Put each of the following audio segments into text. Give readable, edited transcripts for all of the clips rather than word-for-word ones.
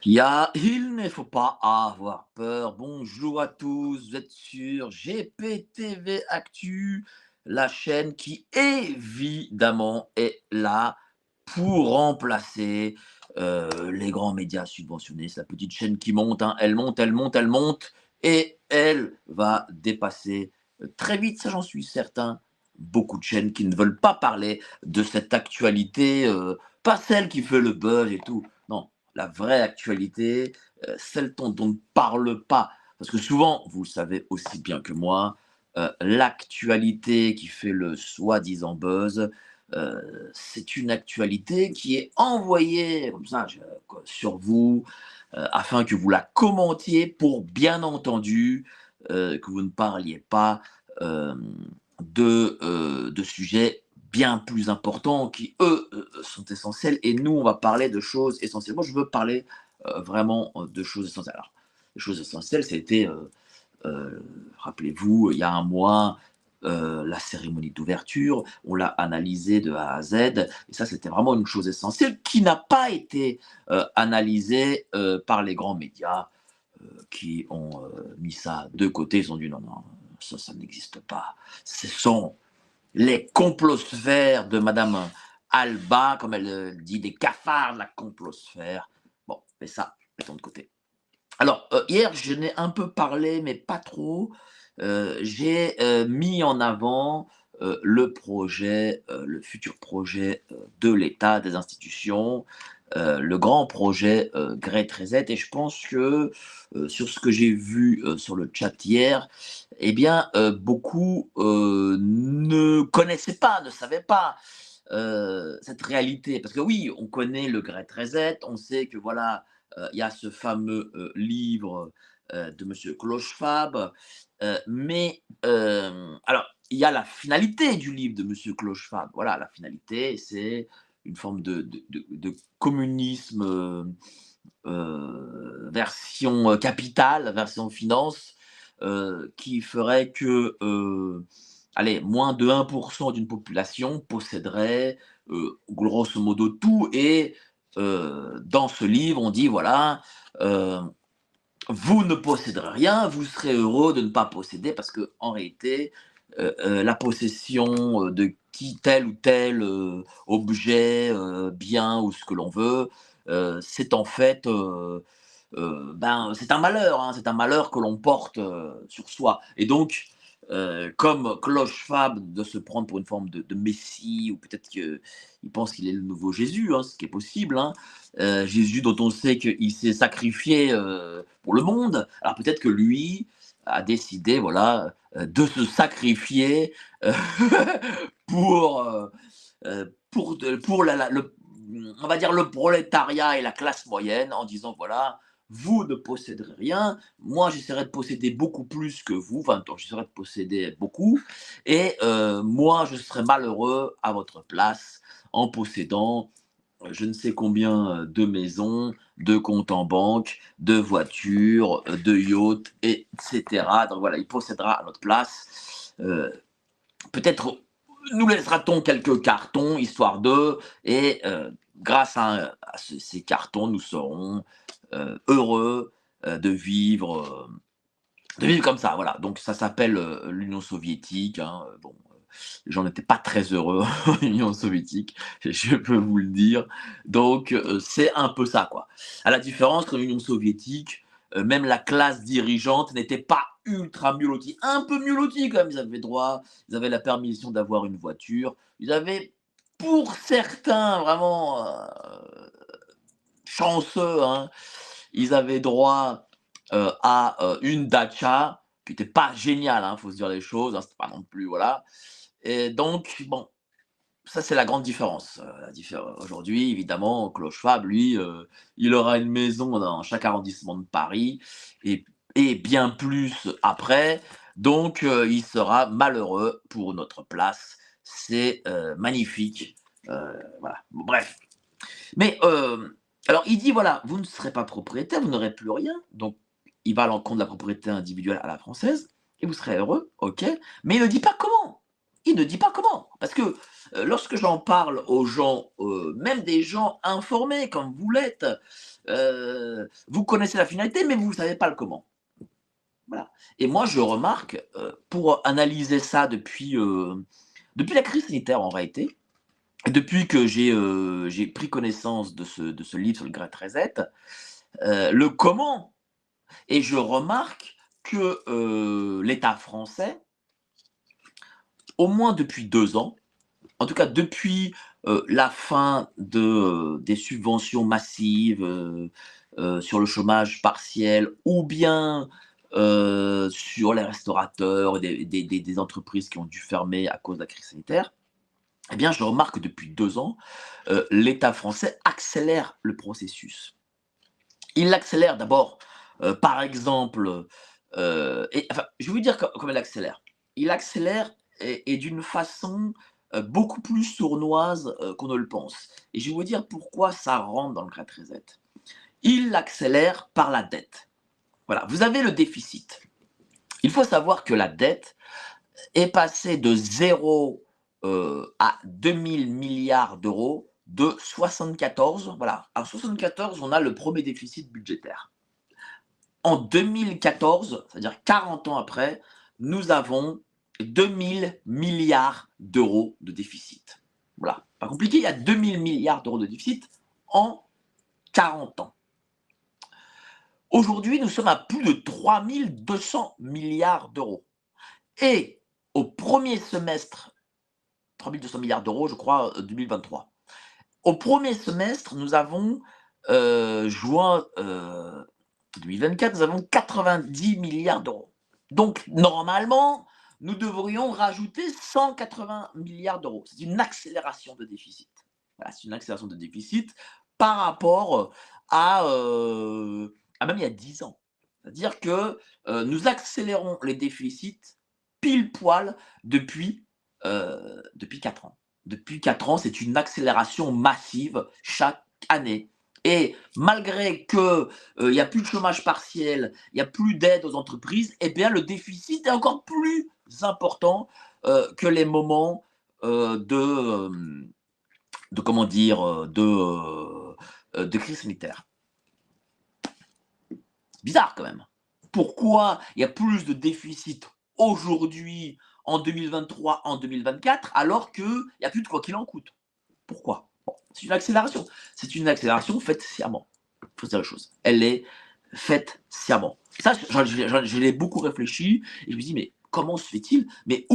Il ne faut pas avoir peur. Bonjour à tous, vous êtes sur GPTV Actu, la chaîne qui évidemment est là pour remplacer les grands médias subventionnés. C'est la petite chaîne qui monte, hein. Elle monte, elle monte, elle monte, et elle va dépasser très vite, ça j'en suis certain, beaucoup de chaînes qui ne veulent pas parler de cette actualité, pas celle qui fait le buzz et tout. Non, la vraie actualité, celle dont on ne parle pas. Parce que souvent, vous le savez aussi bien que moi, l'actualité qui fait le soi-disant buzz, c'est une actualité qui est envoyée comme ça sur vous, afin que vous la commentiez pour bien entendu que vous ne parliez pas euh, de sujets bien plus importants qui, eux, sont essentiels. Et nous, on va parler de choses essentielles. Moi, je veux parler vraiment de choses essentielles. Alors, les choses essentielles, c'était, rappelez-vous, il y a un mois, la cérémonie d'ouverture. On l'a analysée de A à Z. Et ça, c'était vraiment une chose essentielle qui n'a pas été analysée par les grands médias qui ont mis ça de côté. Ils ont dit non, non, ça n'existe pas. Ce sont les complosphères de Madame Alba, comme elle dit, des cafards de la complosphère. Bon, mais ça, mettons de côté. Alors, hier, je n'ai un peu parlé, mais pas trop. J'ai mis en avant le futur projet de l'État, des institutions, le grand projet Great Reset. Et je pense que sur ce que j'ai vu sur le chat hier, eh bien, beaucoup ne connaissaient pas, ne savaient pas cette réalité. Parce que oui, on connaît le Great Reset, on sait que voilà, il y a ce fameux livre de Monsieur Clochefab, mais alors, il y a la finalité du livre de Monsieur Clochefab. Voilà, la finalité, c'est une forme de communisme version capital, version finance, qui ferait que, allez, moins de 1% d'une population posséderait grosso modo tout. Et dans ce livre, on dit voilà, euh, vous ne posséderez rien, vous serez heureux de ne pas posséder parce que en réalité, la possession de tel ou tel objet, bien ou ce que l'on veut, c'est en fait, ben, c'est un malheur, hein, c'est un malheur que l'on porte sur soi. Et donc, comme Clochefab de se prendre pour une forme de messie, ou peut-être qu'il pense qu'il est le nouveau Jésus, hein, ce qui est possible, hein, Jésus dont on sait qu'il s'est sacrifié pour le monde. Alors peut-être que lui a décidé, voilà, de se sacrifier euh, pour, pour on va dire le prolétariat et la classe moyenne, en disant voilà, vous ne posséderez rien, moi j'essaierai de posséder beaucoup plus que vous, enfin j'essaierai de posséder beaucoup, et moi je serai malheureux à votre place en possédant je ne sais combien de maisons, de comptes en banque, de voitures, de yachts, etc. Donc voilà, il possédera à notre place. Peut-être nous laissera-t-on quelques cartons, histoire d'eux, et grâce ces cartons, nous serons heureux de vivre comme ça. Voilà, donc ça s'appelle l'Union soviétique. Hein. Bon, les gens n'étaient pas très heureux en Union soviétique, je peux vous le dire. Donc, c'est un peu ça, quoi. À la différence que l'Union soviétique, même la classe dirigeante n'était pas ultra mieux lotie. Un peu mieux lotie, quand même. Ils avaient droit, ils avaient la permission d'avoir une voiture. Ils avaient, pour certains, vraiment chanceux, hein, ils avaient droit à une dacha, qui n'était pas géniale, il faut se dire les choses, hein, c'était pas non plus, voilà. Et donc, bon, ça, c'est la grande différence. Aujourd'hui, évidemment, Clochefab, lui, il aura une maison dans chaque arrondissement de Paris et, et bien plus après. Donc, il sera malheureux pour notre place. C'est magnifique. Voilà. Bon, bref. Mais, alors, il dit voilà, vous ne serez pas propriétaire, vous n'aurez plus rien. Donc, il va à l'encontre de la propriété individuelle à la française et vous serez heureux, ok. Mais il ne dit pas comment. il ne dit pas comment. Parce que lorsque j'en parle aux gens, même des gens informés comme vous l'êtes, vous connaissez la finalité, mais vous ne savez pas le comment. Voilà. Et moi, je remarque, pour analyser ça depuis la crise sanitaire en réalité, depuis que j'ai pris connaissance de ce livre sur le Great Reset, le comment, et je remarque que l'État français, au moins depuis 2 ans, en tout cas depuis la fin des subventions massives sur le chômage partiel, ou bien sur les restaurateurs et des entreprises qui ont dû fermer à cause de la crise sanitaire, eh bien, je remarque que depuis 2 ans, l'État français accélère le processus. Il l'accélère d'abord, par exemple, enfin, je vais vous dire comment il accélère. Il accélère et d'une façon beaucoup plus sournoise qu'on ne le pense. Et je vais vous dire pourquoi ça rentre dans le Great Reset. Il l'accélère par la dette. Voilà, vous avez le déficit. Il faut savoir que la dette est passée de 0 à 2000 milliards d'euros de 74. Voilà, en 74, on a le premier déficit budgétaire. En 2014, c'est-à-dire 40 ans après, nous avons 2000 milliards d'euros de déficit. Voilà, pas compliqué, il y a 2000 milliards d'euros de déficit en 40 ans. Aujourd'hui, nous sommes à plus de 3200 milliards d'euros. Et au premier semestre, 3200 milliards d'euros, je crois, 2023. Au premier semestre, nous avons, juin 2024, nous avons 90 milliards d'euros. Donc, normalement, nous devrions rajouter 180 milliards d'euros. C'est une accélération de déficit. Voilà, c'est une accélération de déficit par rapport à même il y a 10 ans. C'est-à-dire que nous accélérons les déficits pile poil depuis 4 ans. Depuis 4 ans, c'est une accélération massive chaque année. Et malgré qu'il n'y a plus de chômage partiel, il n'y a plus d'aide aux entreprises, eh bien le déficit est encore plus important que les moments de comment dire, de crise sanitaire. Bizarre quand même. Pourquoi il y a plus de déficit aujourd'hui, en 2023, en 2024, alors qu'il n'y a plus de quoi qu'il en coûte? Pourquoi? Bon, c'est une accélération. C'est une accélération faite sciemment. Il faut dire la chose. Elle est faite sciemment. Ça, je l'ai beaucoup réfléchi et je me dis, mais comment se fait-il? Mais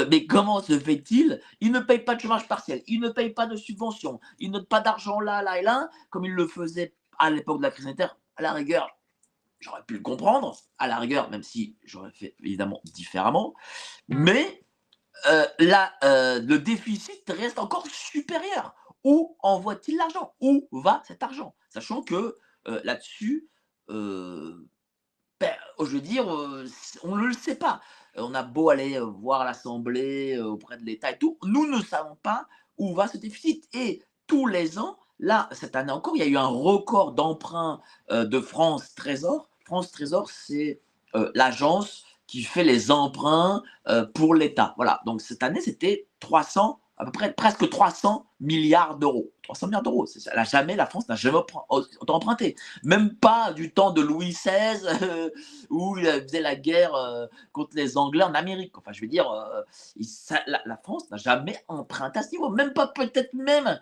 mais comment se fait-il? Ils ne payent pas de chômage partiel, ils ne payent pas de subventions, ils ne donnent pas d'argent là, là et là, comme ils le faisaient à l'époque de la crise sanitaire. À la rigueur, j'aurais pu le comprendre, à la rigueur, même si j'aurais fait évidemment différemment, mais le déficit reste encore supérieur. Où envoie-t-il l'argent? Où va cet argent? Sachant que là-dessus, ben, je veux dire, on ne le sait pas. On a beau aller voir l'Assemblée, auprès de l'État et tout, nous ne savons pas où va ce déficit. Et tous les ans, là, cette année encore, il y a eu un record d'emprunt de France Trésor. France Trésor, c'est l'agence qui fait les emprunts pour l'État. Voilà, donc cette année, c'était 300, à peu près presque 300 milliards d'euros. 300 milliards d'euros, la France n'a jamais autant emprunté. Même pas du temps de Louis XVI, où il faisait la guerre contre les Anglais en Amérique. Enfin, je veux dire, la France n'a jamais emprunté à ce niveau. Même pas, peut-être même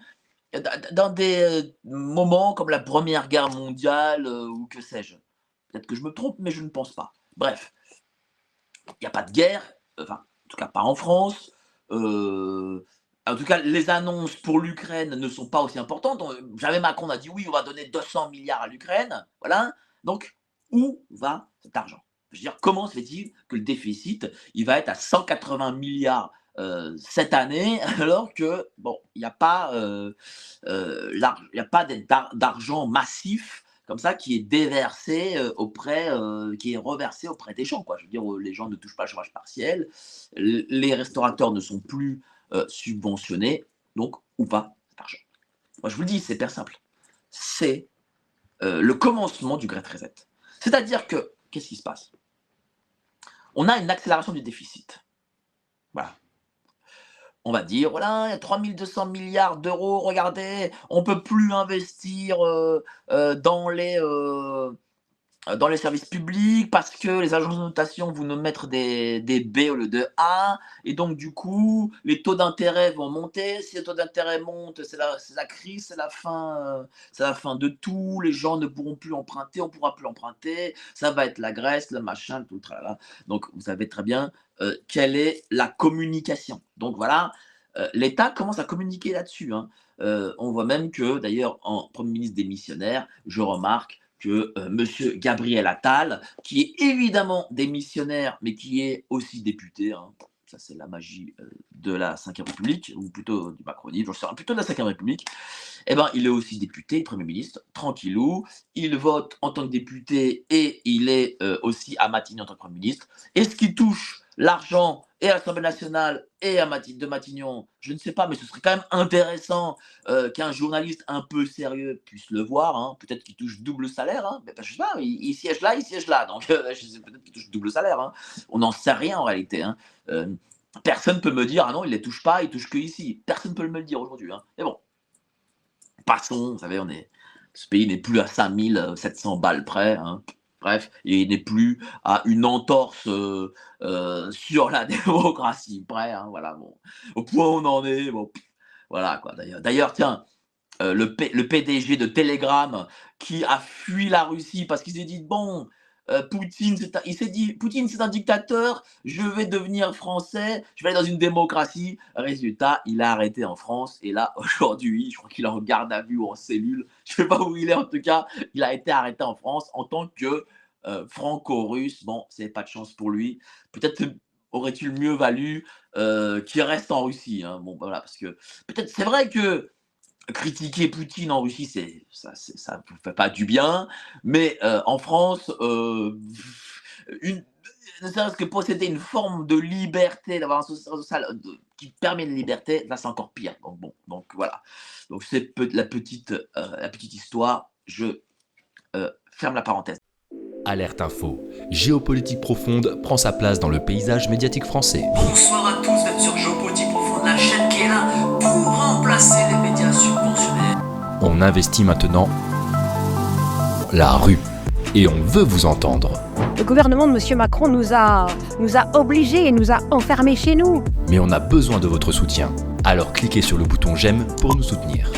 dans des moments comme la Première Guerre mondiale ou que sais-je. Peut-être que je me trompe, mais je ne pense pas. Bref, il n'y a pas de guerre, enfin, en tout cas pas en France. En tout cas, les annonces pour l'Ukraine ne sont pas aussi importantes. Jamais Macron a dit oui, on va donner 200 milliards à l'Ukraine. Voilà. Donc, où va cet argent? Je veux dire, comment se fait-il que le déficit, il va être à 180 milliards cette année, alors que, bon, il n'y a pas, d'argent massif comme ça qui est déversé qui est reversé auprès des gens, quoi. Je veux dire, les gens ne touchent pas le chômage partiel, les restaurateurs ne sont plus subventionnés, donc où va cet argent? Moi, je vous le dis, c'est hyper simple. C'est le commencement du Great Reset. C'est-à-dire que, qu'est-ce qui se passe? On a une accélération du déficit. Voilà. On va dire: «Voilà, il y a 3 200 milliards d'euros, regardez, on peut plus investir, dans dans les services publics parce que les agences de notation vont nous mettre des B au lieu de A et donc du coup, les taux d'intérêt vont monter. Si les taux d'intérêt montent, c'est la crise, c'est la fin de tout. Les gens ne pourront plus emprunter, on ne pourra plus emprunter. Ça va être la Grèce, le machin, tout le tralala». Donc vous savez très bien, quelle est la communication. Donc voilà, l'État commence à communiquer là-dessus, hein. On voit même que d'ailleurs en Premier ministre démissionnaire, je remarque que Monsieur Gabriel Attal, qui est évidemment démissionnaire, mais qui est aussi député, hein, ça c'est la magie de la Ve République, ou plutôt du macronisme, j'en sais rien, plutôt de la Ve République, eh ben, il est aussi député, Premier ministre, tranquillou, il vote en tant que député et il est aussi à Matignon en tant que Premier ministre. Est-ce qu'il touche l'argent et à l'Assemblée nationale et à de Matignon? Je ne sais pas, mais ce serait quand même intéressant qu'un journaliste un peu sérieux puisse le voir, hein. Peut-être qu'il touche double salaire, hein. Mais, je sais pas, il siège là, il siège là, donc je sais peut-être qu'il touche double salaire, hein. On n'en sait rien en réalité, hein. Personne ne peut me dire: «Ah non, il ne les touche pas, il touche que ici». Personne ne peut me le dire aujourd'hui, hein. Mais bon, passons, vous savez, ce pays n'est plus à 5 700 balles près, hein. Bref, et il n'est plus à une entorse sur la démocratie près, hein, voilà, bon. Au point où on en est, bon, voilà quoi. D'ailleurs, tiens, le PDG de Telegram qui a fui la Russie parce qu'il s'est dit: «Bon, Poutine, c'est un dictateur, je vais devenir français, je vais aller dans une démocratie». Résultat, il a arrêté en France et là, aujourd'hui, je crois qu'il est en garde à vue ou en cellule, je ne sais pas où il est en tout cas, il a été arrêté en France en tant que franco-russe. Bon, c'est pas de chance pour lui. Peut-être aurait-il mieux valu qu'il reste en Russie, hein. Bon, voilà, parce que peut-être c'est vrai que critiquer Poutine en Russie, ça ne fait pas du bien, mais en France, une ne serait-ce que posséder une forme de liberté, d'avoir un social qui permet une liberté, là c'est encore pire. Donc bon, donc voilà. Donc c'est la petite histoire. Je ferme la parenthèse. Alerte Info. Géopolitique profonde prend sa place dans le paysage médiatique français. Bonsoir à tous, vous êtes sur Géopolitique Profonde, la chaîne qui est là pour remplacer les médias subventionnés. On investit maintenant la rue et on veut vous entendre. Le gouvernement de M. Macron nous a obligés et nous a enfermés chez nous. Mais on a besoin de votre soutien. Alors cliquez sur le bouton j'aime pour nous soutenir.